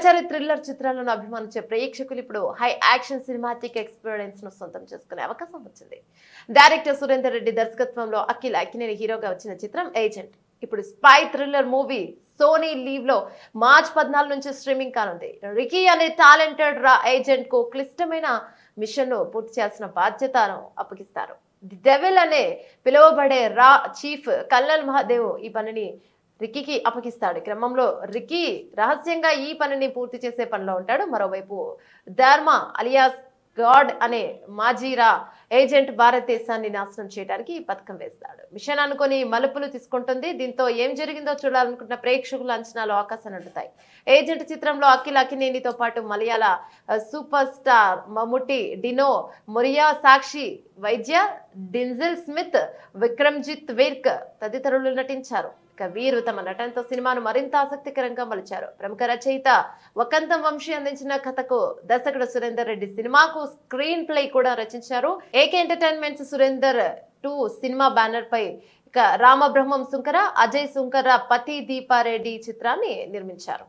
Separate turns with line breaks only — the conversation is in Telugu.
సమాచార థ్రిల్లర్ చిత్రాలను అభిమానించే ప్రేక్షకులు ఇప్పుడు హై యాక్షన్ సినిమాటిక్ ఎక్స్పీరియన్స్ ను సొంతం చేసుకునే అవకాశం వచ్చింది. డైరెక్టర్ సురేందర్ రెడ్డి దర్శకత్వంలో అఖిల్ అక్కినేని హీరోగా వచ్చిన చిత్రం ఏజెంట్ ఇప్పుడు spy thriller movie Sony Liv లో మార్చ్ 14 నుంచి స్ట్రీమింగ్ కానుంది. రికీ అనే టాలెంటెడ్ రా ఏజెంట్ కు క్లిష్టమైన మిషన్ ను పూర్తి చేయాల్సిన బాధ్యతను అప్పగిస్తారు. ది డెవిల్ అనే పిలువబడే రా చీఫ్ కల్నల్ మహాదేవ్ ఈ పనిని రిక్కీకి అప్పగిస్తాడు. క్రమంలో రిక్కీ రహస్యంగా ఈ పనిని పూర్తి చేసే పనిలో ఉంటాడు. మరోవైపు ధర్మ అలియాస్ గాడ్ అనే మాజీరా ఏజెంట్ భారతదేశాన్ని నాశనం చేయడానికి ఈ పథకం వేస్తాడు. మిషన్ అనుకుని మలుపులు తీసుకుంటుంది. దీంతో ఏం జరిగిందో చూడాలనుకున్న ప్రేక్షకుల అంచనాలు ఆకాశాన్ని అందుతాయి. ఏజెంట్ చిత్రంలో అఖిల్ అక్కినేనితో పాటు Malayala super star Mammootty, Dino Morea, Sakshi Vaidya, Denzil Smith, Vikramjit Virk తదితరులు నటించారు. ఇక వీరు తమ నటనతో సినిమాను మరింత ఆసక్తికరంగా మలిచారు. ప్రముఖ రచయిత వకంతం వంశీ అందించిన కథకు దర్శకుడు సురేందర్ రెడ్డి సినిమాకు స్క్రీన్ ప్లే కూడా రచించారు. ఏకే ఎంటర్టైన్మెంట్స్ సురేందర్ 2 సినిమా బ్యానర్ పై ఇక రామబ్రహ్మం సుంకర, అజయ్ సుంకర, పతి దీపారెడ్డి చిత్రాన్ని నిర్మించారు.